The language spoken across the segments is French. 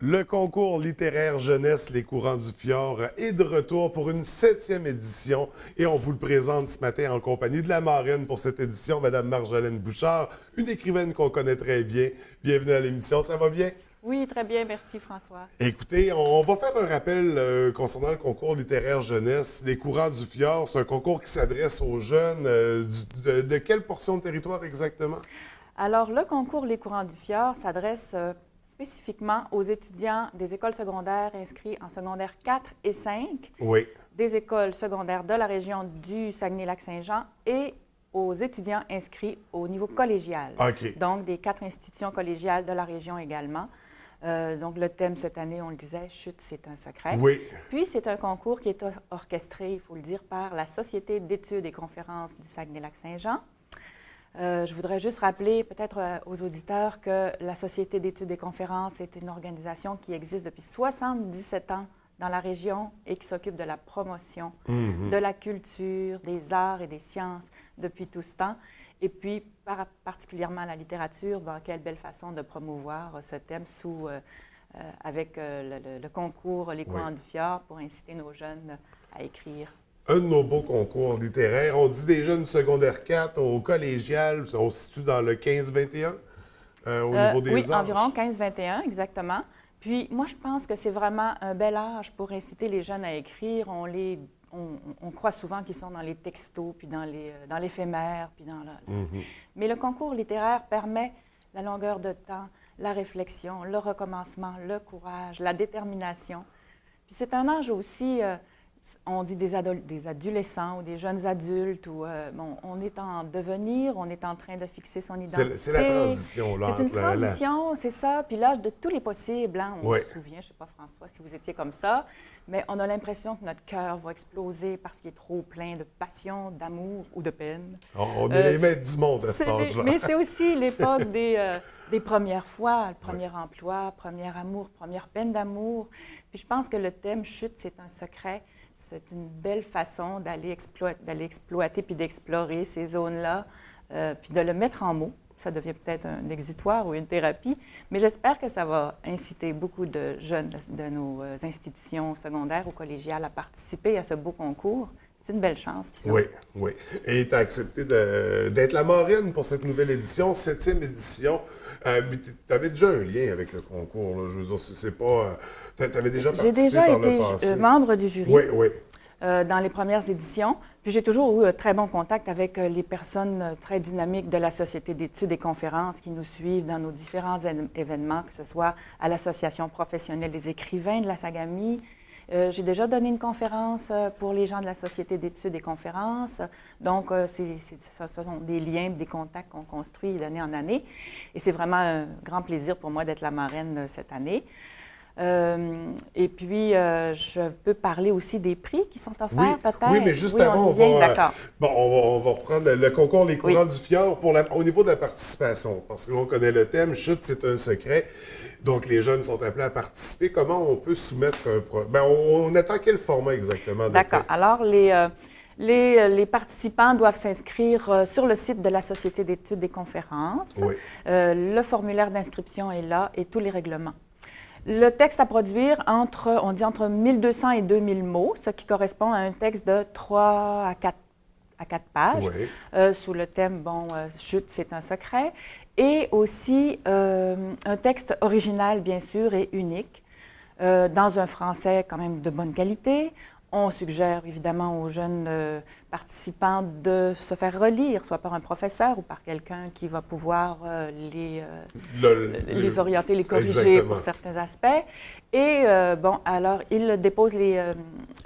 Le concours littéraire jeunesse Les Courants du Fjord est de retour pour une 7e édition et on vous le présente ce matin en compagnie de la marraine pour cette édition, Madame Marjolaine Bouchard, une écrivaine qu'on connaît très bien. Bienvenue à l'émission, ça va bien? Oui, très bien, merci François. Écoutez, on va faire un rappel concernant le concours littéraire jeunesse Les Courants du Fjord. C'est un concours qui s'adresse aux jeunes. De quelle portion de territoire exactement? Alors, le concours Les Courants du Fjord s'adresse spécifiquement aux étudiants des écoles secondaires inscrits en secondaire 4 et 5, Oui. des écoles secondaires de la région du Saguenay-Lac-Saint-Jean et aux étudiants inscrits au niveau collégial. OK. Donc, des 4 institutions collégiales de la région également. Donc, le thème cette année, on le disait, Chut, c'est un secret. Oui. Puis, c'est un concours qui est orchestré, il faut le dire, par la Société d'études et conférences du Saguenay-Lac-Saint-Jean. Je voudrais juste rappeler peut-être aux auditeurs que la Société d'études et conférences est une organisation qui existe depuis 77 ans dans la région et qui s'occupe de la promotion de la culture, des arts et des sciences depuis tout ce temps. Et puis, particulièrement la littérature, ben, quelle belle façon de promouvoir ce thème avec le concours Les Courants du Fjord pour inciter nos jeunes à écrire. Un de nos beaux concours littéraires. On dit des jeunes secondaire 4 au collégial. On se situe dans le 15-21 au niveau des oui, âges. environ 15-21, exactement. Puis moi, je pense que c'est vraiment un bel âge pour inciter les jeunes à écrire. On croit souvent qu'ils sont dans les textos, puis dans l'éphémère, puis dans Mais le concours littéraire permet la longueur de temps, la réflexion, le recommencement, le courage, la détermination. Puis c'est un âge aussi... on dit des adolescents ou des jeunes adultes, on est en devenir, on est en train de fixer son identité. C'est la transition, là. C'est une transition, c'est ça. Puis l'âge de tous les possibles. Hein? On se souvient, je ne sais pas, François, si vous étiez comme ça, mais on a l'impression que notre cœur va exploser parce qu'il est trop plein de passion, d'amour ou de peine. On est les maîtres du monde à cet âge-là. Mais c'est aussi l'époque des premières fois, le premier emploi, premier amour, première peine d'amour. Puis je pense que le thème « Chut, c'est un secret », c'est une belle façon d'aller exploiter puis d'explorer ces zones-là, puis de le mettre en mots. Ça devient peut-être un exutoire ou une thérapie, mais j'espère que ça va inciter beaucoup de jeunes de nos institutions secondaires ou collégiales à participer à ce beau concours. C'est une belle chance. Oui, oui. Et tu as accepté d'être la marraine pour cette nouvelle édition, 7e édition. Mais tu avais déjà un lien avec le concours, là. Je veux dire, c'est pas... tu avais déjà participé par le passé. J'ai déjà été membre du jury. Oui, oui. Dans les premières éditions. Puis j'ai toujours eu un très bon contact avec les personnes très dynamiques de la Société d'études et conférences qui nous suivent dans nos différents événements, que ce soit à l'Association professionnelle des écrivains de la Sagami. J'ai déjà donné une conférence pour les gens de la Société d'études et conférences. Donc, ce sont des liens, des contacts qu'on construit d'année en année. Et c'est vraiment un grand plaisir pour moi d'être la marraine cette année. Et puis, je peux parler aussi des prix qui sont offerts, peut-être. Oui, mais juste avant, on va reprendre le concours Les Courants du Fjord au niveau de la participation. Parce que l'on connaît le thème, Chut, c'est un secret. Donc, les jeunes sont appelés à participer. Comment on peut soumettre un projet? On attend quel format exactement de D'accord. texte? Alors, les participants doivent s'inscrire sur le site de la Société d'études et conférences. Oui. Le formulaire d'inscription est là et tous les règlements. Le texte à produire, on dit entre 1200 et 2000 mots, ce qui correspond à un texte de 3 à 4 pages, sous le thème, Chut, c'est un secret, et aussi un texte original, bien sûr, et unique, dans un français quand même de bonne qualité. On suggère évidemment aux jeunes participants de se faire relire, soit par un professeur ou par quelqu'un qui va pouvoir les orienter, les corriger exactement. pour certains aspects. Et alors, ils déposent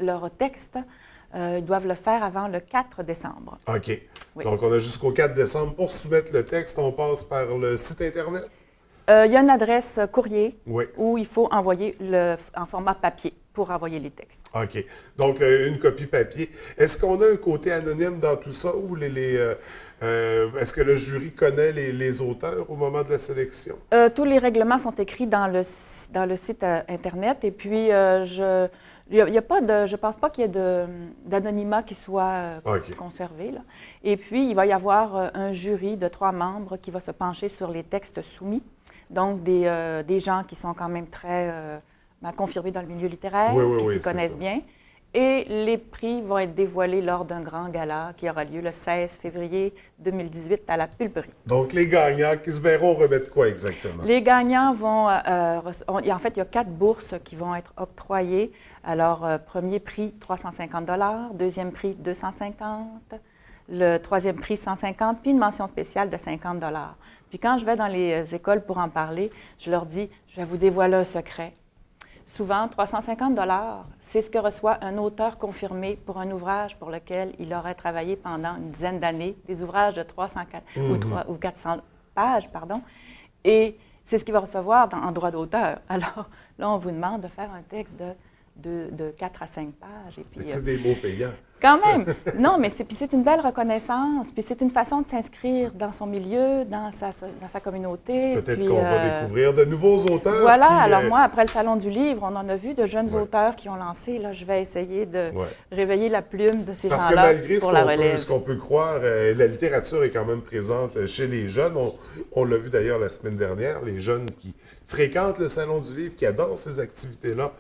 leur texte. Ils doivent le faire avant le 4 décembre. OK. Oui. Donc, on a jusqu'au 4 décembre pour soumettre le texte. On passe par le site Internet? Il y a une adresse courrier Oui. où il faut envoyer en format papier pour envoyer les textes. OK. Donc, une copie papier. Est-ce qu'on a un côté anonyme dans tout ça ou est-ce que le jury connaît les auteurs au moment de la sélection? Tous les règlements sont écrits dans le site Internet. Et puis, je ne pense pas qu'il y ait d'anonymat qui soit conservé, là. Et puis, il va y avoir un jury de 3 membres qui va se pencher sur les textes soumis Donc, des gens qui sont quand même très confirmés dans le milieu littéraire, qui s'y connaissent bien. Et les prix vont être dévoilés lors d'un grand gala qui aura lieu le 16 février 2018 à la Pulperie. Donc, les gagnants qui se verront remettre quoi exactement? Les gagnants vont... en fait, il y a 4 bourses qui vont être octroyées. Alors, premier prix, 350 $, deuxième prix, 250 $, le troisième prix, 150 $, puis une mention spéciale de 50 $. Puis quand je vais dans les écoles pour en parler, je leur dis, je vais vous dévoiler un secret. Souvent, 350 $, c'est ce que reçoit un auteur confirmé pour un ouvrage pour lequel il aurait travaillé pendant une dizaine d'années, des ouvrages de 300 ou 400 pages, pardon, et c'est ce qu'il va recevoir en droit d'auteur. Alors là, on vous demande de faire un texte de 4 à 5 pages. Et puis, c'est des mots payants. Quand même. Non, mais c'est une belle reconnaissance, puis c'est une façon de s'inscrire dans son milieu, dans sa communauté. Peut-être qu'on va découvrir de nouveaux auteurs. Voilà. Alors moi, après le Salon du livre, on en a vu de jeunes auteurs qui ont lancé. Là, je vais essayer de réveiller la plume de ces gens-là pour la relève. Parce que malgré ce qu'on peut croire, la littérature est quand même présente chez les jeunes. On l'a vu d'ailleurs la semaine dernière, les jeunes qui fréquentent le Salon du livre, qui adorent ces activités-là.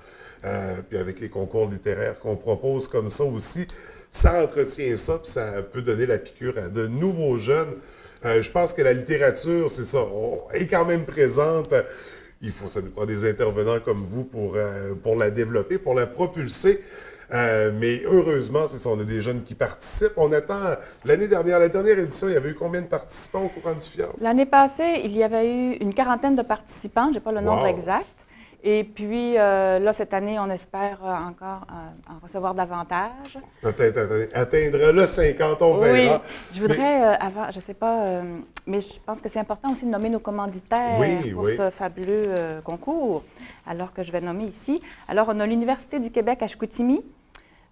Puis avec les concours littéraires qu'on propose comme ça aussi, ça entretient ça, puis ça peut donner la piqûre à de nouveaux jeunes. Je pense que la littérature, c'est ça, est quand même présente. Ça nous prend des intervenants comme vous pour la développer, pour la propulser. Mais heureusement, c'est ça, on a des jeunes qui participent. On attend, la dernière édition, il y avait eu combien de participants au Courant du Fjord? L'année passée, il y avait eu une 40aine de participants, je n'ai pas le nombre exact. Et puis, là, cette année, on espère encore en recevoir davantage. Peut-être atteindre le 50, on verra. Oui, je voudrais, avant, je ne sais pas, mais je pense que c'est important aussi de nommer nos commanditaires pour ce fabuleux concours, alors que je vais nommer ici. Alors, on a l'Université du Québec à Chicoutimi,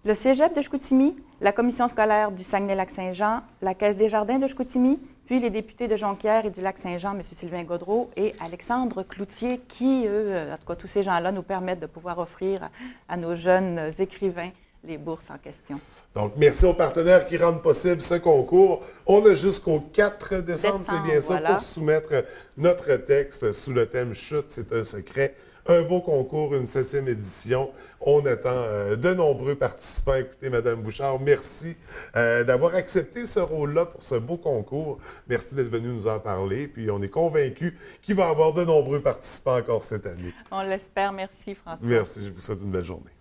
le Cégep de Chicoutimi, la Commission scolaire du Saguenay-Lac-Saint-Jean, la Caisse des Jardins de Chicoutimi, puis les députés de Jonquière et du Lac-Saint-Jean, M. Sylvain Gaudreault et Alexandre Cloutier, qui, eux, en tout cas, tous ces gens-là nous permettent de pouvoir offrir à nos jeunes écrivains les bourses en question. Donc, merci aux partenaires qui rendent possible ce concours. On a jusqu'au 4 décembre, c'est bien ça, pour soumettre notre texte sous le thème « Chute, c'est un secret ». Un beau concours, une 7e édition. On attend de nombreux participants. Écoutez, Mme Bouchard, merci d'avoir accepté ce rôle-là pour ce beau concours. Merci d'être venue nous en parler. Puis on est convaincus qu'il va y avoir de nombreux participants encore cette année. On l'espère. Merci, François. Merci. Je vous souhaite une belle journée.